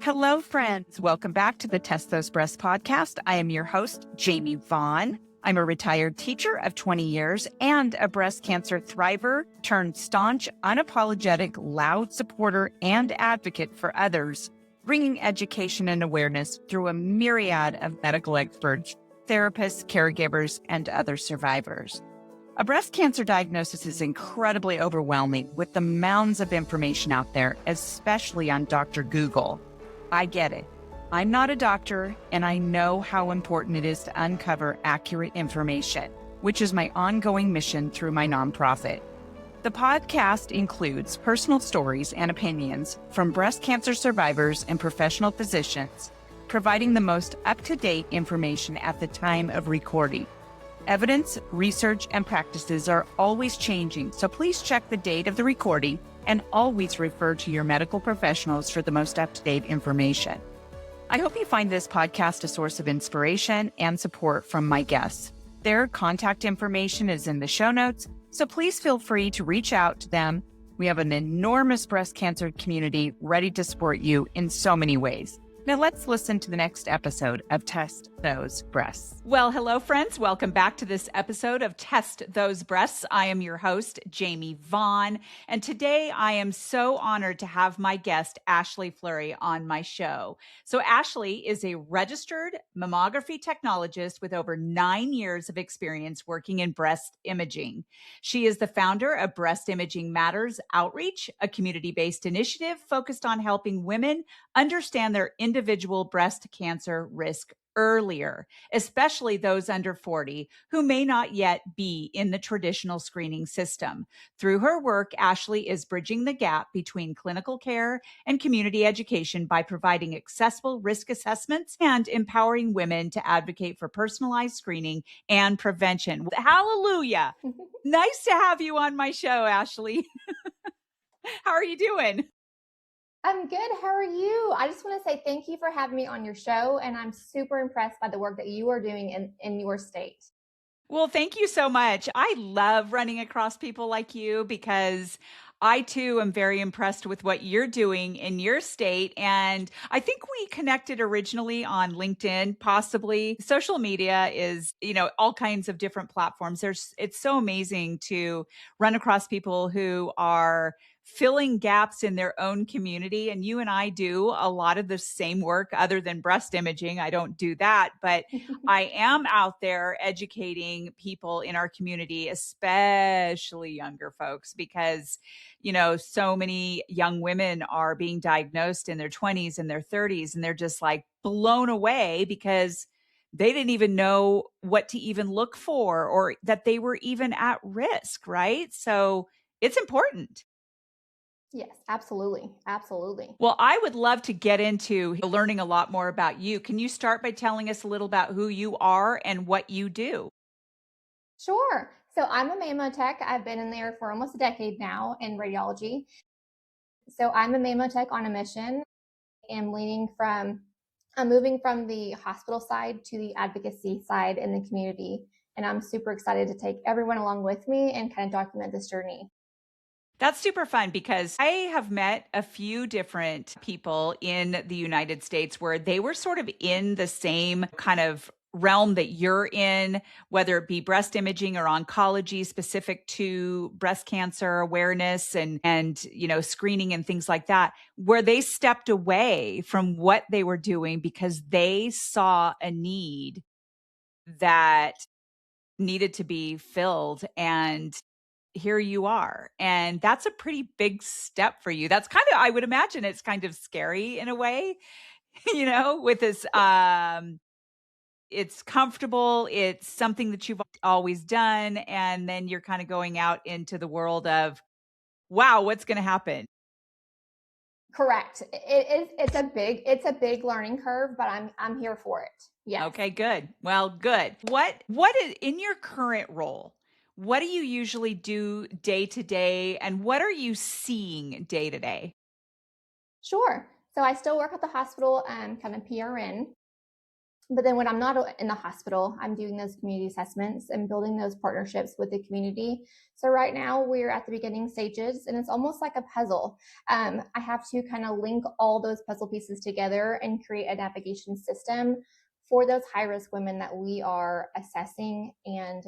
Hello, friends. Welcome back to the Test Those Breasts podcast. I am your host, Jamie Vaughn. I'm a retired teacher of 20 years and a breast cancer thriver turned staunch, unapologetic, loud supporter and advocate for others, bringing education and awareness through a myriad of medical experts, therapists, caregivers, and other survivors. A breast cancer diagnosis is incredibly overwhelming with the mounds of information out there, especially on Dr. Google. I get it. I'm not a doctor, and I know how important it is to uncover accurate information, which is my ongoing mission through my nonprofit. The podcast includes personal stories and opinions from breast cancer survivors and professional physicians, providing the most up-to-date information at the time of recording. Evidence, research, and practices are always changing, so please check the date of the recording and always refer to your medical professionals for the most up-to-date information. I hope you find this podcast a source of inspiration and support from my guests. Their contact information is in the show notes, so please feel free to reach out to them. We have an enormous breast cancer community ready to support you in so many ways. Now let's listen to the next episode of Test Those Breasts. Well, hello, friends. Welcome back to this episode of Test Those Breasts. I am your host, Jamie Vaughn, and today I am so honored to have my guest, Ashley Flurry, on my show. So Ashley is a registered mammography technologist with over 9 years of experience working in breast imaging. She is the founder of Breast Imaging Matters Outreach, a community-based initiative focused on helping women understand their individual breast cancer risk earlier, especially those under 40 who may not yet be in the traditional screening system. Through her work, Ashley is bridging the gap between clinical care and community education by providing accessible risk assessments and empowering women to advocate for personalized screening and prevention. Hallelujah! Nice to have you on my show, Ashley. How are you doing? I'm good. How are you? I just want to say thank you for having me on your show, and I'm super impressed by the work that you are doing in your state. Well, thank you so much. I love running across people like you because I too am very impressed with what you're doing in your state. And I think we connected originally on LinkedIn, possibly. Social media is, all kinds of different platforms. It's so amazing to run across people who are filling gaps in their own community. And you and I do a lot of the same work other than breast imaging. I don't do that, but I am out there educating people in our community, especially younger folks, because, so many young women are being diagnosed in their 20s and their 30s, and they're just like blown away because they didn't even know what to even look for or that they were even at risk, right? So it's important. Yes, absolutely. Absolutely. Well, I would love to get into learning a lot more about you. Can you start by telling us a little about who you are and what you do? Sure. So I'm a Mammotech. I've been in there for almost a decade now in radiology. So I'm a Mammotech on a mission. I'm moving from the hospital side to the advocacy side in the community. And I'm super excited to take everyone along with me and kind of document this journey. That's super fun because I have met a few different people in the United States where they were sort of in the same kind of realm that you're in, whether it be breast imaging or oncology specific to breast cancer awareness and screening and things like that, where they stepped away from what they were doing because they saw a need that needed to be filled, and here you are. And that's a pretty big step for you. That's kind of, I would imagine it's kind of scary in a way, with this, it's comfortable. It's something that you've always done. And then you're kind of going out into the world of, wow, what's going to happen? Correct. It's a big learning curve, but I'm here for it. Yes. Okay, good. Well, good. What is in your current role? What do you usually do day to day, and what are you seeing day to day? Sure. So I still work at the hospital, kind of PRN. But then when I'm not in the hospital, I'm doing those community assessments and building those partnerships with the community. So right now we're at the beginning stages and it's almost like a puzzle. I have to kind of link all those puzzle pieces together and create a navigation system for those high risk women that we are assessing and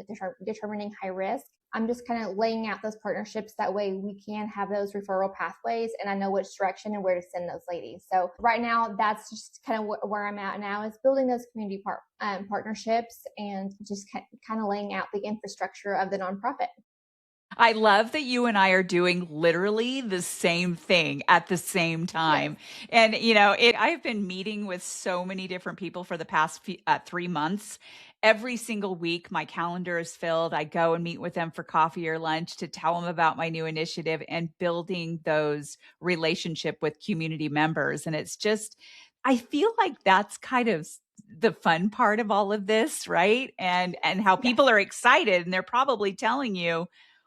determining high risk. I'm just kind of laying out those partnerships. That way we can have those referral pathways and I know which direction and where to send those ladies. So right now, that's just kind of where I'm at now, is building those community partnerships and just kind of laying out the infrastructure of the nonprofit. I love that you and I are doing literally the same thing at the same Yes. time. And, I've been meeting with so many different people for the past 3 months. Every single week, my calendar is filled. I go and meet with them for coffee or lunch to tell them about my new initiative and building those relationship with community members. And it's just, I feel like that's kind of the fun part of all of this, right? And how Yes. people are excited and they're probably telling you,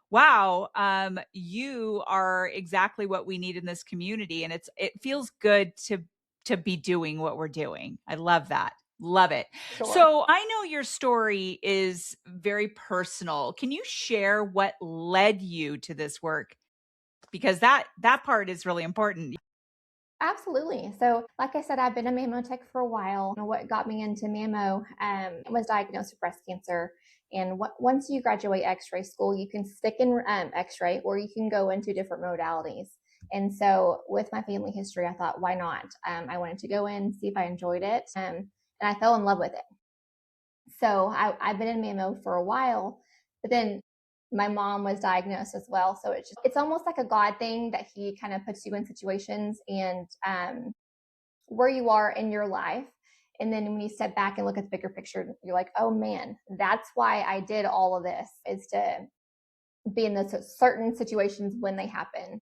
wow, you are exactly what we need in this community. And it feels good to be doing what we're doing. I love that. Love it. Sure. So I know your story is very personal. Can you share what led you to this work? Because that part is really important. Absolutely. So, like I said, I've been a mammotech for a while. What got me into mammo was diagnosed with breast cancer. And once you graduate X-ray school, you can stick in X-ray, or you can go into different modalities. And so, with my family history, I thought, why not? I wanted to go in, see if I enjoyed it, and I fell in love with it. So I've been in mammo for a while, but then my mom was diagnosed as well. So it's almost like a God thing that he kind of puts you in situations and where you are in your life. And then when you step back and look at the bigger picture, you're like, oh man, that's why I did all of this, is to be in those certain situations when they happen.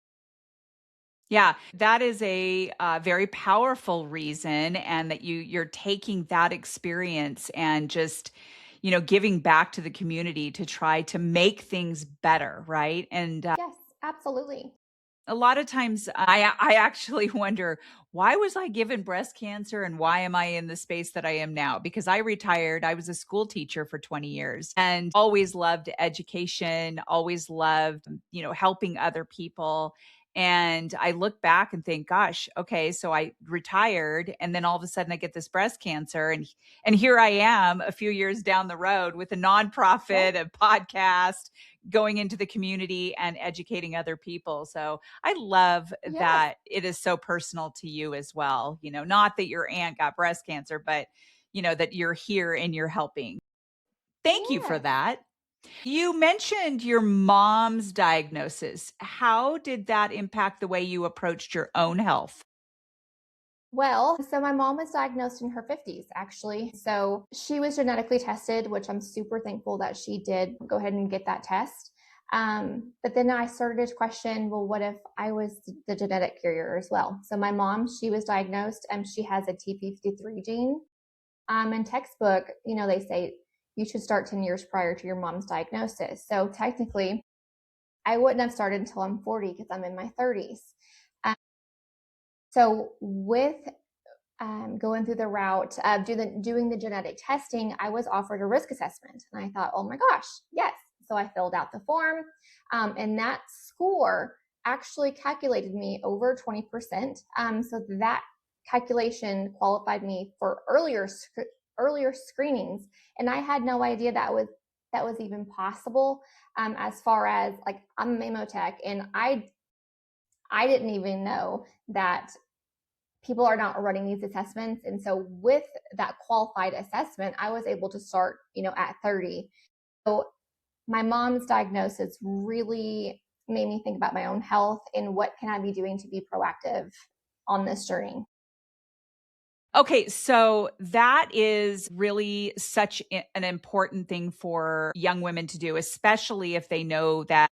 Yeah, that is a very powerful reason, and that you're taking that experience and just giving back to the community to try to make things better, right? And Yes, absolutely. a lot of times I actually wonder, why was I given breast cancer and why am I in the space that I am now? Because I retired. I was a school teacher for 20 years and always loved education, always loved, helping other people. And I look back and think, gosh, okay, so I retired and then all of a sudden I get this breast cancer, and here I am a few years down the road with a Right. nonprofit, a podcast, going into the community and educating other people. So I love Yes. that it is so personal to you as well. Not that your aunt got breast cancer, but that you're here and you're helping. Thank you for Yes. that. You mentioned your mom's diagnosis. How did that impact the way you approached your own health? Well, so my mom was diagnosed in her 50s, actually. So she was genetically tested, which I'm super thankful that she did go ahead and get that test. But then I started to question, well, what if I was the genetic carrier as well? So my mom, she was diagnosed and she has a TP53 gene. In textbook, they say you should start 10 years prior to your mom's diagnosis. So technically, I wouldn't have started until I'm 40 because I'm in my 30s. Um, so with going through the route of doing the genetic testing, I was offered a risk assessment. And I thought, oh my gosh, yes. So I filled out the form, and that score actually calculated me over 20%. So that calculation qualified me for earlier screenings, and I had no idea that was even possible. As far as, like, I'm a mammotech, and I didn't even know that people are not running these assessments. And so with that qualified assessment, I was able to start, at 30. So my mom's diagnosis really made me think about my own health and what can I be doing to be proactive on this journey. Okay, so that is really such an important thing for young women to do, especially if they know that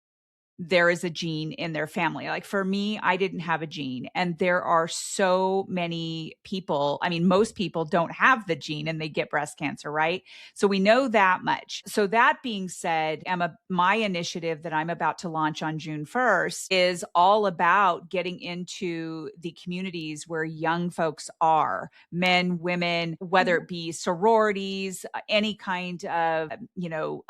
there is a gene in their family. Like for me, I didn't have a gene. And there are so many people. I mean, most people don't have the gene and they get breast cancer, right? So we know that much. So that being said, Emma, my initiative that I'm about to launch on June 1st is all about getting into the communities where young folks are, men, women, whether it be sororities, any kind of,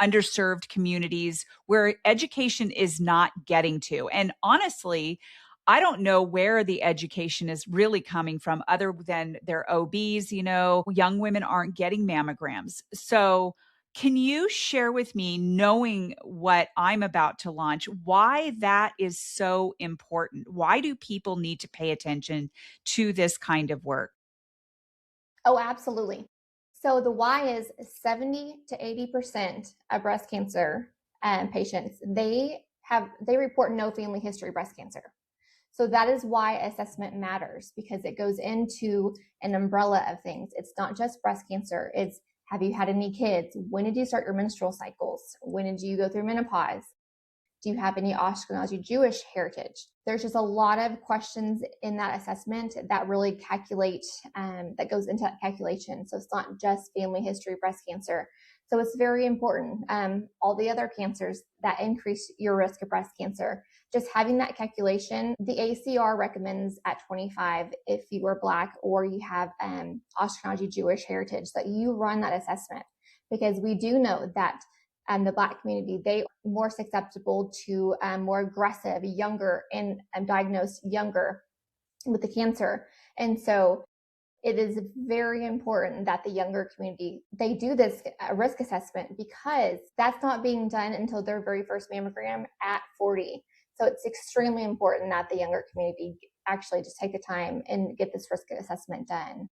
underserved communities where education is not getting to. And honestly, I don't know where the education is really coming from other than their OBs. Young women aren't getting mammograms. So, can you share with me, knowing what I'm about to launch, why that is so important? Why do people need to pay attention to this kind of work? Oh, absolutely. So the why is 70 to 80% of breast cancer patients, they report no family history of breast cancer. So that is why assessment matters, because it goes into an umbrella of things. It's not just breast cancer. It's, have you had any kids? When did you start your menstrual cycles? When did you go through menopause? Do you have any Ashkenazi Jewish heritage? There's just a lot of questions in that assessment that really that goes into that calculation. So it's not just family history breast cancer. So it's very important. All the other cancers that increase your risk of breast cancer, just having that calculation, the ACR recommends at 25, if you are Black or you have Ashkenazi Jewish heritage, that you run that assessment, because we do know that the Black community, they are more susceptible to more aggressive, younger, and diagnosed younger with the cancer. And so it is very important that the younger community, they do this risk assessment, because that's not being done until their very first mammogram at 40. So it's extremely important that the younger community actually just take the time and get this risk assessment done.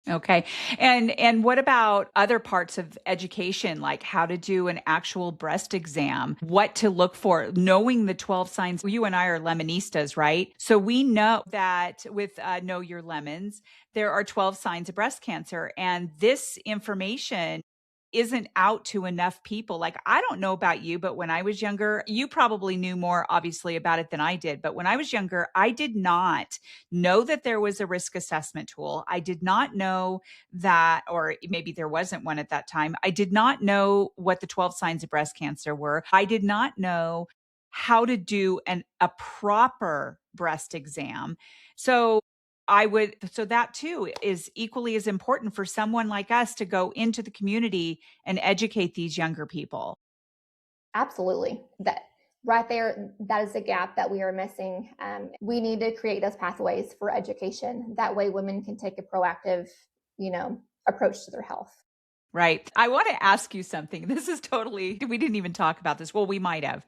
Okay. And what about other parts of education, like how to do an actual breast exam, what to look for, knowing the 12 signs? You and I are Lemonistas, right? So we know that with Know Your Lemons, there are 12 signs of breast cancer. And this information isn't out to enough people. Like, I don't know about you, but when I was younger, you probably knew more obviously about it than I did. But when I was younger, I did not know that there was a risk assessment tool. I did not know that, or maybe there wasn't one at that time. I did not know what the 12 signs of breast cancer were. I did not know how to do a proper breast exam. So that too is equally as important for someone like us to go into the community and educate these younger people. Absolutely. That right there, that is a gap that we are missing. We need to create those pathways for education. That way women can take a proactive, approach to their health. Right. I want to ask you something. This is totally, we didn't even talk about this. Well, we might have.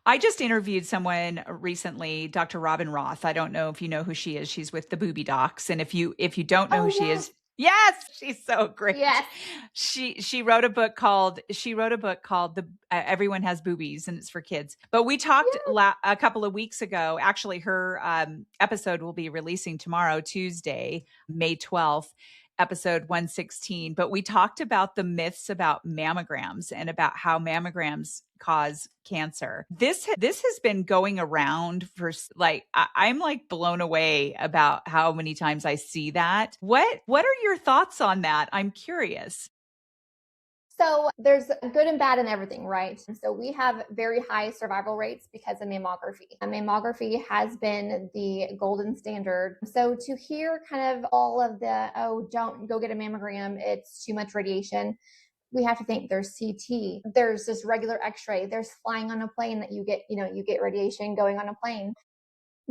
I just interviewed someone recently, Dr. Robin Roth. I don't know if you know who she is. She's with the Booby Docs. And if you don't know Oh, who she yes. is, yes, she's so great. Yes. She wrote a book called the Everyone Has Boobies, and it's for kids. But we talked Yes. a couple of weeks ago. Actually, her episode will be releasing tomorrow, Tuesday, May 12th. Episode 116, but we talked about the myths about mammograms and about how mammograms cause cancer. This has been going around for like I'm like blown away about how many times I see that. What are your thoughts on that? I'm curious. So there's good and bad in everything, right? So we have very high survival rates because of mammography. And mammography has been the golden standard. So to hear kind of all of the, oh, don't go get a mammogram, it's too much radiation. We have to think there's CT, there's just regular x-ray, there's flying on a plane that you get radiation going on a plane.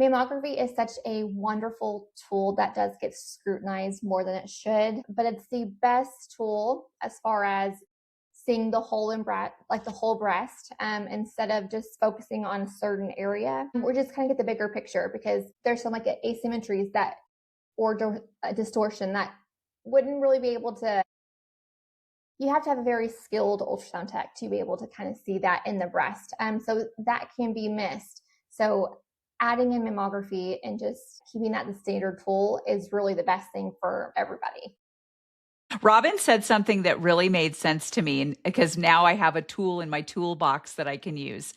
Mammography is such a wonderful tool that does get scrutinized more than it should, but it's the best tool as far as seeing the whole like the whole breast, instead of just focusing on a certain area, or just kind of get the bigger picture, because there's some like asymmetries that or a distortion that wouldn't really be able to. You have to have a very skilled ultrasound tech to be able to kind of see that in the breast. So that can be missed. So adding in mammography and just keeping that the standard tool is really the best thing for everybody. Robin said something that really made sense to me, and because now I have a tool in my toolbox that I can use.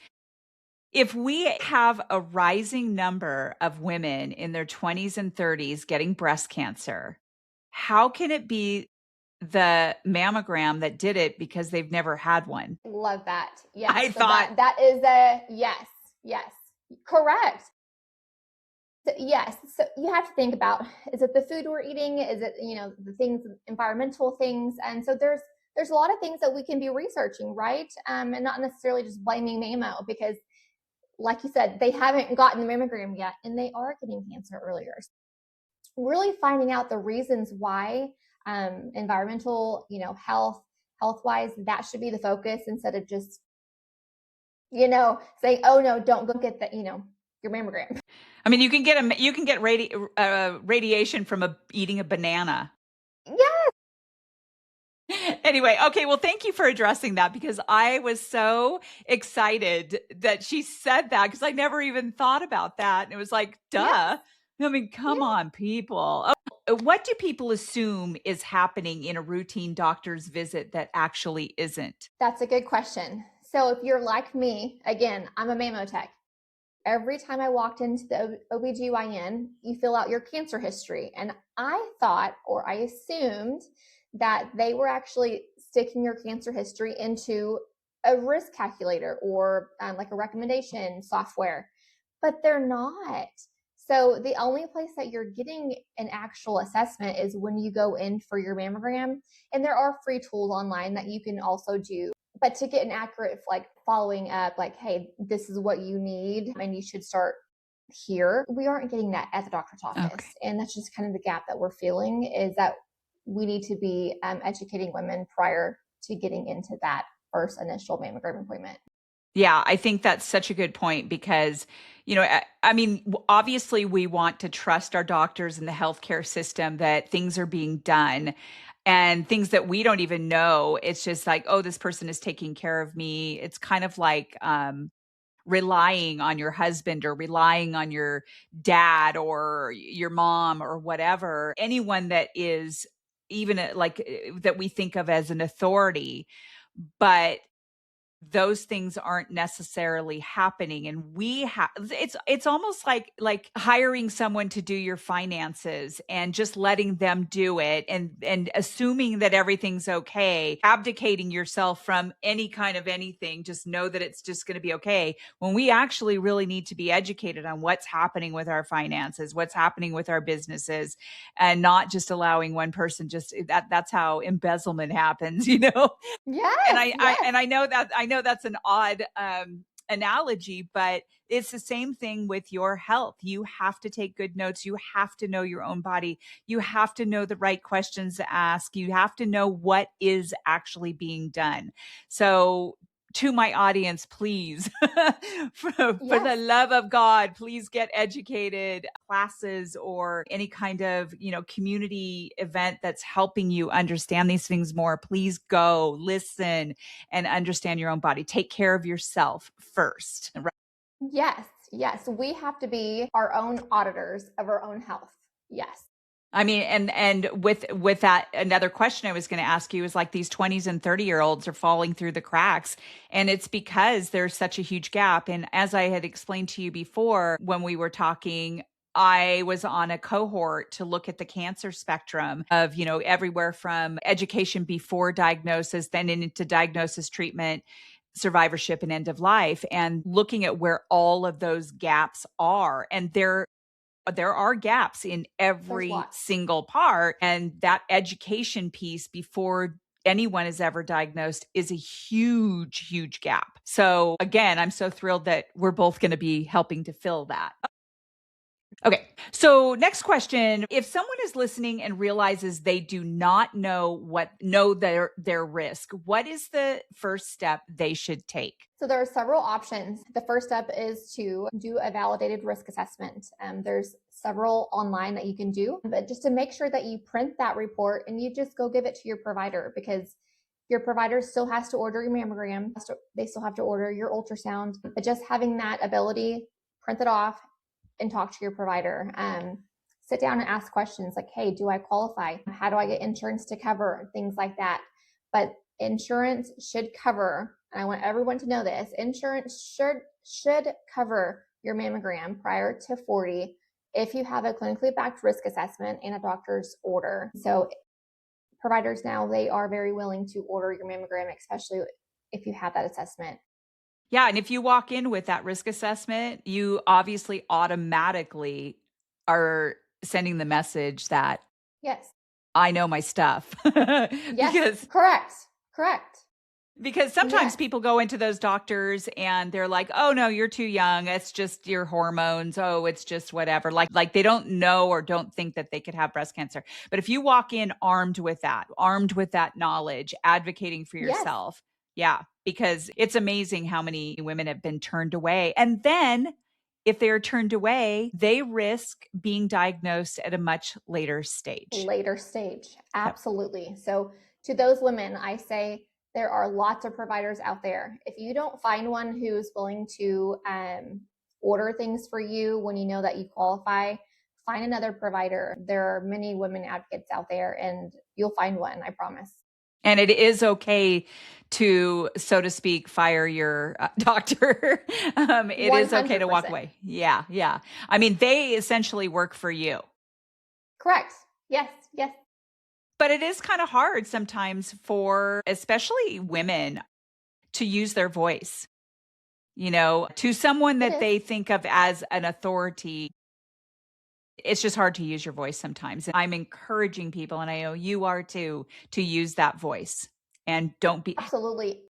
If we have a rising number of women in their 20s and 30s getting breast cancer, how can it be the mammogram that did it because they've never had one? Love that. Yes. I So thought, that is a yes. Yes. Correct. So, yes. So you have to think about, is it the food we're eating? Is it, the things, environmental things? And so there's a lot of things that we can be researching, right? And not necessarily just blaming mammo, because like you said, they haven't gotten the mammogram yet and they are getting cancer earlier. Really finding out the reasons why, environmental, health wise, that should be the focus, instead of just, saying, oh no, don't go get the, your mammogram. I mean, you can get radiation from eating a banana. Yes. Anyway, okay, well, thank you for addressing that, because I was so excited that she said that, because I never even thought about that. And it was like, duh. Yes. I mean, come Yeah. on, people. What do people assume is happening in a routine doctor's visit that actually isn't? That's a good question. So if you're like me, again, I'm a mammotech. Every time I walked into the OBGYN, you fill out your cancer history. And I thought, or I assumed, that they were actually sticking your cancer history into a risk calculator, or like a recommendation software, but they're not. So the only place that you're getting an actual assessment is when you go in for your mammogram. And there are free tools online that you can also do. But to get an accurate, like, following up, like, hey, this is what you need and you should start here, we aren't getting that at the doctor's office. Okay. And that's just kind of the gap that we're feeling, is that we need to be educating women prior to getting into that first initial mammogram appointment. Yeah, I think that's such a good point, because, I mean, obviously we want to trust our doctors and the healthcare system that things are being done, and things that we don't even know. It's just like, oh, this person is taking care of me. It's kind of like relying on your husband, or relying on your dad or your mom or whatever, anyone that is even that we think of as an authority. But those things aren't necessarily happening, and we have it's almost like hiring someone to do your finances and just letting them do it, and assuming that everything's okay, abdicating yourself from any kind of anything, just know that it's just going to be okay, when we actually really need to be educated on what's happening with our finances, what's happening with our businesses, and not just allowing one person, just that's how embezzlement happens, and Yes, yes. I know that's an odd analogy, but it's the same thing with your health. You have to take good notes. You have to know your own body. You have to know the right questions to ask. You have to know what is actually being done. So, to my audience, please, for the Yes. love of God, please get educated. Classes or any kind of, community event that's helping you understand these things more. Please go listen and understand your own body. Take care of yourself first. Right? Yes, yes. We have to be our own auditors of our own health. Yes. I mean, and with that, another question I was going to ask you is, like, these 20s and 30-year-olds are falling through the cracks, and it's because there's such a huge gap. And as I had explained to you before when we were talking, I was on a cohort to look at the cancer spectrum of, everywhere from education before diagnosis, then into diagnosis, treatment, survivorship, and end of life, and looking at where all of those gaps are. And there are gaps in There's every lots. single part. And that education piece before anyone is ever diagnosed is a huge, huge gap. So again, I'm so thrilled that we're both going to be helping to fill that. Okay. So next question, if someone is listening and realizes they do not know their risk, what is the first step they should take? So there are several options. The first step is to do a validated risk assessment. There's several online that you can do, but just to make sure that you print that report and you just go give it to your provider, because your provider still has to order your mammogram. They still have to order your ultrasound, but just having that ability, print it off and talk to your provider. Sit down and ask questions like, hey, do I qualify? How do I get insurance to cover? Things like that. But insurance should cover, and I want everyone to know this, insurance should should cover your mammogram prior to 40 if you have a clinically backed risk assessment and a doctor's order. So providers now, they are very willing to order your mammogram, especially if you have that assessment. Yeah. And if you walk in with that risk assessment, you obviously automatically are sending the message that Yes. I know my stuff. Yes. Correct. Because sometimes Yes. people go into those doctors and they're like, "Oh no, you're too young. It's just your hormones. Oh, it's just whatever." Like they don't know or don't think that they could have breast cancer. But if you walk in armed with that knowledge, advocating for Yes. yourself, yeah, because it's amazing how many women have been turned away. And then if they're turned away, they risk being diagnosed at a much later stage. Yep. Absolutely. So to those women, I say there are lots of providers out there. If you don't find one who's willing to order things for you when you know that you qualify, find another provider. There are many women advocates out there, and you'll find one, I promise. And it is okay to, so to speak, fire your doctor. It is okay to walk 100%. away. Yeah, yeah. I mean, they essentially work for you. Correct. Yes. But it is kind of hard sometimes for especially women to use their voice, to someone It that is. they think of as an authority. It's just hard to use your voice sometimes. I'm encouraging people, and I know you are too, to use that voice and Absolutely.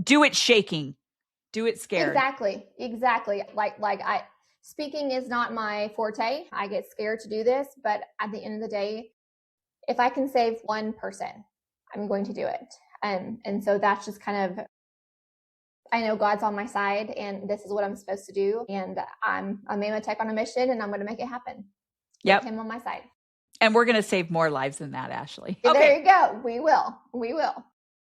do it shaking, do it scared. Exactly. Like I speaking is not my forte. I get scared to do this, but at the end of the day, if I can save one person, I'm going to do it. And so that's just kind of, I know God's on my side and this is what I'm supposed to do. And I'm a Mammotech on a mission and I'm going to make it happen with Yep. him on my side. And we're going to save more lives than that, Ashley. Okay. Okay. There you go. We will.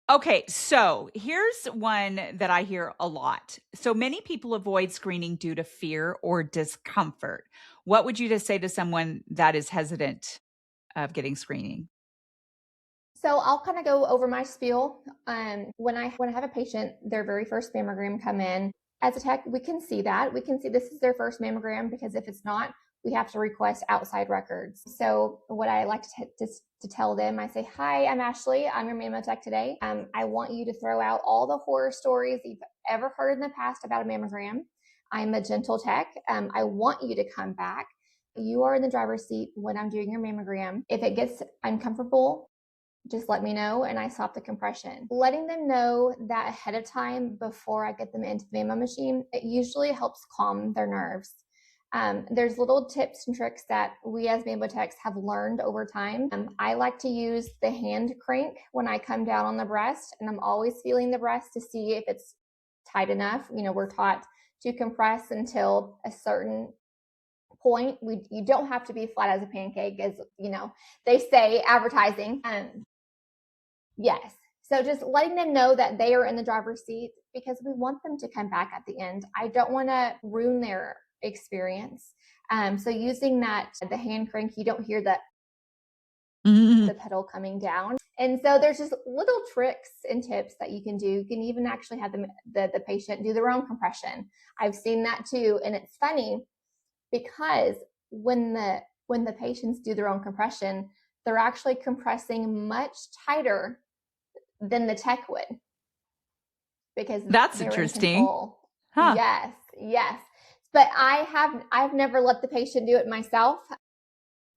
Okay. So here's one that I hear a lot. So many people avoid screening due to fear or discomfort. What would you just say to someone that is hesitant of getting screening? So I'll kind of go over my spiel. When I have a patient, their very first mammogram come in, as a tech, we can see that. We can see this is their first mammogram because if it's not, we have to request outside records. So what I like to tell them, I say, "Hi, I'm Ashley. I'm your Mammotech today. I want you to throw out all the horror stories you've ever heard in the past about a mammogram. I'm a gentle tech. I want you to come back. You are in the driver's seat when I'm doing your mammogram. If it gets uncomfortable, just let me know and I stop the compression." Letting them know that ahead of time before I get them into the mammo machine, it usually helps calm their nerves. There's little tips and tricks that we as mammotechs have learned over time. I like to use the hand crank when I come down on the breast, and I'm always feeling the breast to see if it's tight enough. We're taught to compress until a certain point. You don't have to be flat as a pancake, as they say advertising. Yes. So just letting them know that they are in the driver's seat because we want them to come back at the end. I don't want to ruin their experience. So using the hand crank, you don't hear the pedal coming down. And so there's just little tricks and tips that you can do. You can even actually have the patient do their own compression. I've seen that too. And it's funny because when the patients do their own compression, they're actually compressing much tighter than the tech would because That's they're interesting. in control. Huh. Yes. But I've never let the patient do it myself.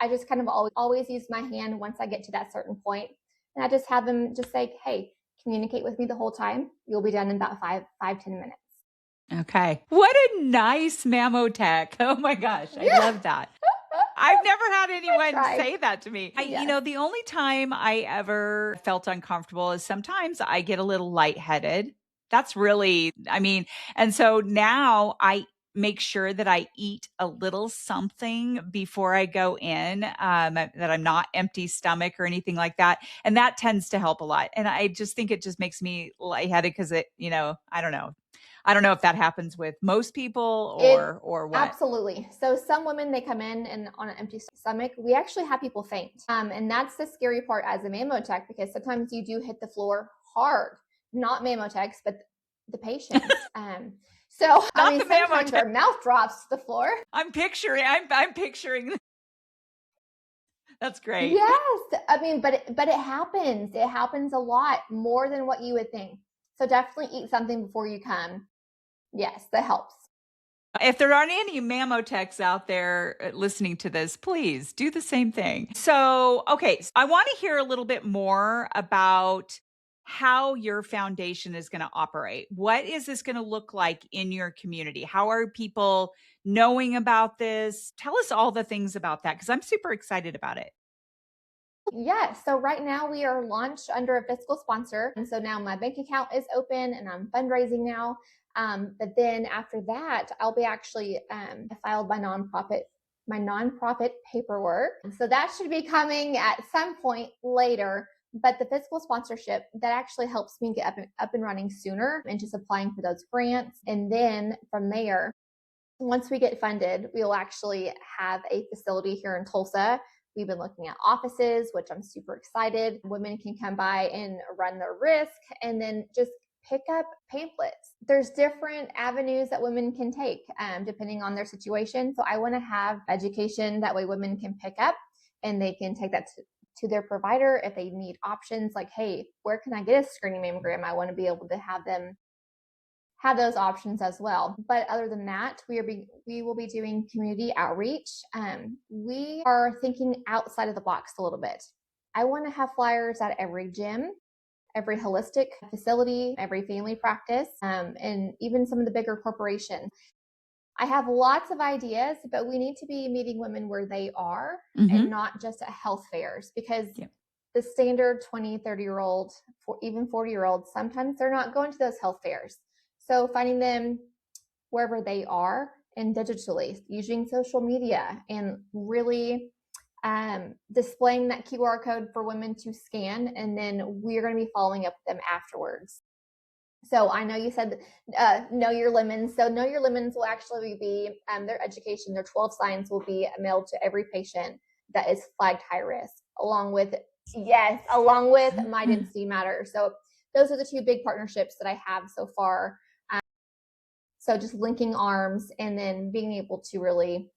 I just kind of always use my hand once I get to that certain point. And I just have them just say, "Hey, communicate with me the whole time. You'll be done in about 5-10 minutes." Okay. What a nice mammotech. Oh my gosh. I love that. I've never had anyone say that to me. The only time I ever felt uncomfortable is sometimes I get a little lightheaded. That's really, and so now I make sure that I eat a little something before I go in, that I'm not empty stomach or anything like that. And that tends to help a lot. And I just think it just makes me lightheaded because I don't know. I don't know if that happens with most people or what. Absolutely. So some women, they come in and on an empty stomach, we actually have people faint. And that's the scary part as a mammotech because sometimes you do hit the floor hard, not mammotechs, but the patients. So, I Not mean, the sometimes Mammotech. our mouth drops to the floor. I'm picturing. That's great. Yes. I mean, but it happens. It happens a lot more than what you would think. So definitely eat something before you come. Yes, that helps. If there aren't any mammotechs out there listening to this, please do the same thing. So, okay, I want to hear a little bit more about how your foundation is going to operate. What is this going to look like in your community? How are people knowing about this? Tell us all the things about that because I'm super excited about it. Yes. So right now we are launched under a fiscal sponsor. And so now my bank account is open and I'm fundraising now. But then after that, I'll be actually filed my nonprofit paperwork. So that should be coming at some point later. But the fiscal sponsorship that actually helps me get up and running sooner and just applying for those grants. And then from there, once we get funded, we'll actually have a facility here in Tulsa. We've been looking at offices, which I'm super excited. Women can come by and run their risk and then just pick up pamphlets. There's different avenues that women can take depending on their situation. So I want to have education that way women can pick up and they can take that to their provider if they need options like, hey, where can I get a screening mammogram? I want to be able to have them have those options as well. But other than that, we will be doing community outreach. We are thinking outside of the box a little bit. I want to have flyers at every gym, every holistic facility, every family practice, and even some of the bigger corporations. I have lots of ideas, but we need to be meeting women where they are and not just at health fairs because the standard 20, 30-year-old, even 40-year-olds, sometimes they're not going to those health fairs. So finding them wherever they are and digitally, using social media and really displaying that QR code for women to scan. And then we're going to be following up with them afterwards. So I know you said know your lemons. So know your lemons will actually be their education, their 12 signs will be mailed to every patient that is flagged high risk, along with my density matter. So those are the two big partnerships that I have so far. So just linking arms and then being able to really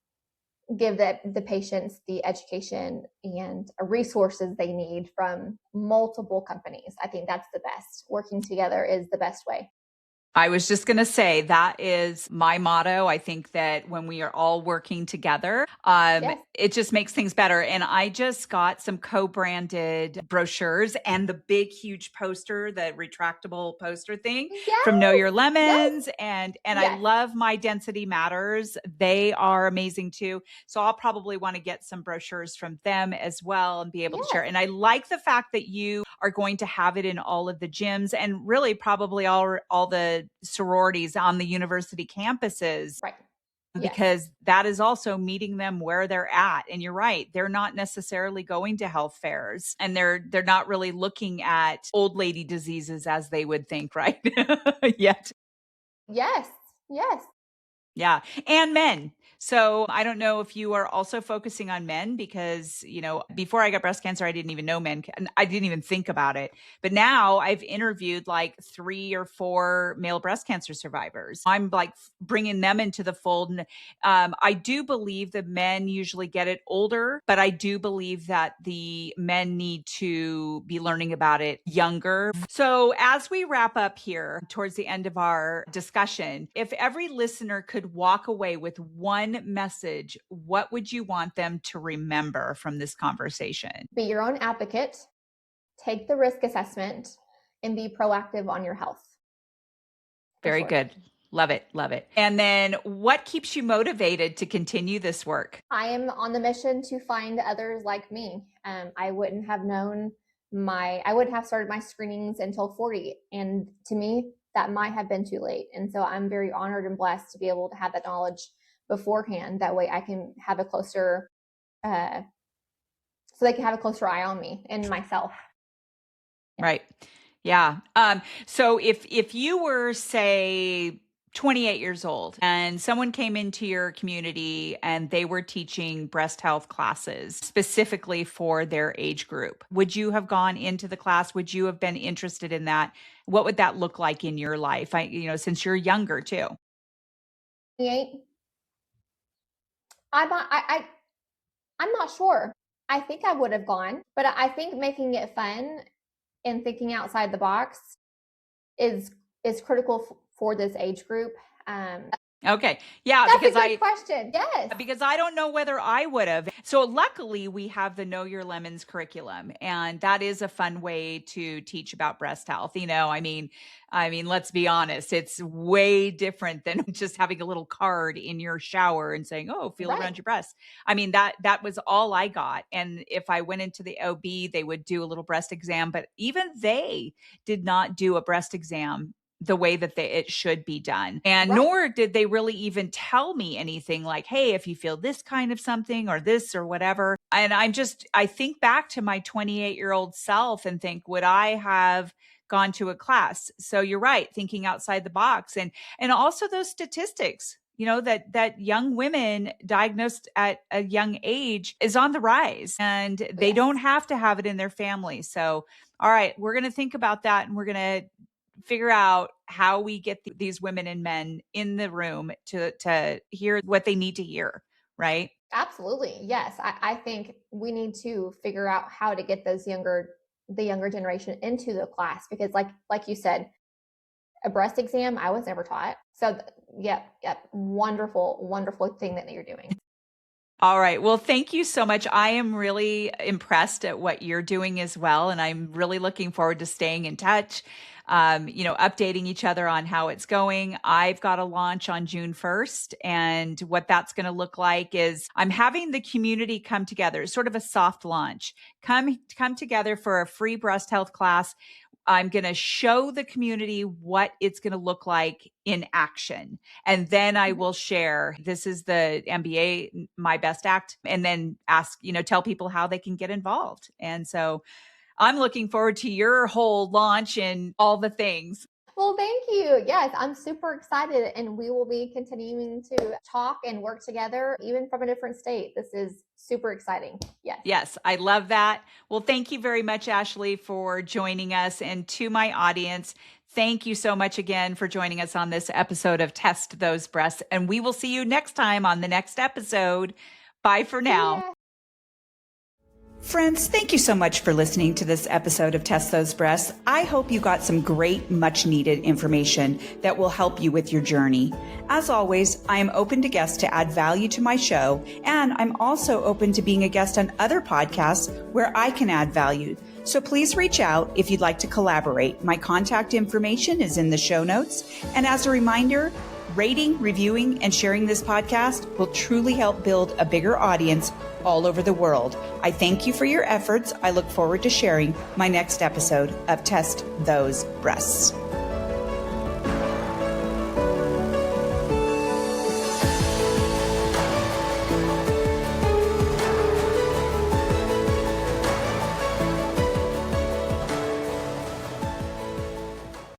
give the patients the education and resources they need from multiple companies. I think that's the best. Working together is the best way. I was just going to say that is my motto. I think that when we are all working together, Yes. it just makes things better. And I just got some co-branded brochures and the big, huge poster, the retractable poster thing from Know Yes. Your Lemons. Yes. And I love My Density Matters. They are amazing too. So I'll probably want to get some brochures from them as well and be able to share. And I like the fact that you are going to have it in all of the gyms and really probably all the sororities on the university campuses. Right. Because that is also meeting them where they're at. And you're right, they're not necessarily going to health fairs and they're not really looking at old lady diseases as they would think, right? Yet. Yes. Yes. Yeah. And men. So I don't know if you are also focusing on men because, before I got breast cancer, I didn't even know men. I didn't even think about it. But now I've interviewed like 3 or 4 male breast cancer survivors. I'm like bringing them into the fold. And I do believe that men usually get it older, but I do believe that the men need to be learning about it younger. So as we wrap up here towards the end of our discussion, if every listener could walk away with one message, what would you want them to remember from this conversation? Be your own advocate, take the risk assessment, and be proactive on your health. Very good. Love it. Love it. And then what keeps you motivated to continue this work? I am on the mission to find others like me. I wouldn't have started my screenings until 40. And to me, that might have been too late. And so I'm very honored and blessed to be able to have that knowledge beforehand. That way I can have a closer, so they can have a closer eye on me and myself. Right. Yeah. So if you were, say, 28 years old and someone came into your community and they were teaching breast health classes specifically for their age group, would you have gone into the class? Would you have been interested in that? What would that look like in your life? Since you're younger too. 28. I'm not sure. I think I would have gone, but I think making it fun and thinking outside the box is critical for this age group. Okay. Yeah, That's a good question. Yes. Because I don't know whether I would have. So luckily we have the Know Your Lemons curriculum, and that is a fun way to teach about breast health. I mean, let's be honest, it's way different than just having a little card in your shower and saying, "Oh, feel Right. around your breast." I mean, that was all I got. And if I went into the OB, they would do a little breast exam, but even they did not do a breast exam the way that it should be done. And Right. nor did they really even tell me anything like, hey, if you feel this kind of something or this or whatever. And I think back to my 28-year-old self and think, would I have gone to a class? So you're right, thinking outside the box. And also those statistics, that young women diagnosed at a young age is on the rise, and they don't have to have it in their family. So, all right, we're going to think about that, and we're going to figure out how we get these women and men in the room to hear what they need to hear, right? Absolutely. Yes. I think we need to figure out how to get the younger generation into the class, because like you said, a breast exam, I was never taught. So yep. Wonderful thing that you're doing. All right. Well, thank you so much. I am really impressed at what you're doing as well. And I'm really looking forward to staying in touch, updating each other on how it's going. I've got a launch on June 1st. And what that's going to look like is I'm having the community come together, sort of a soft launch, come together for a free breast health class. I'm going to show the community what it's going to look like in action. And then I will share, this is the MBA, My Best Act, and then tell people how they can get involved. And so I'm looking forward to your whole launch and all the things. Well, thank you. Yes, I'm super excited, and we will be continuing to talk and work together, even from a different state. This is super exciting. Yes. Yes, I love that. Well, thank you very much, Ashley, for joining us. And to my audience, thank you so much again for joining us on this episode of Test Those Breasts. And we will see you next time on the next episode. Bye for now. Yeah. Friends, thank you so much for listening to this episode of Test Those Breasts. I hope you got some great, much needed information that will help you with your journey. As always, I am open to guests to add value to my show, and I'm also open to being a guest on other podcasts where I can add value. So please reach out if you'd like to collaborate. My contact information is in the show notes. And as a reminder, rating, reviewing, and sharing this podcast will truly help build a bigger audience all over the world. I thank you for your efforts. I look forward to sharing my next episode of Test Those Breasts.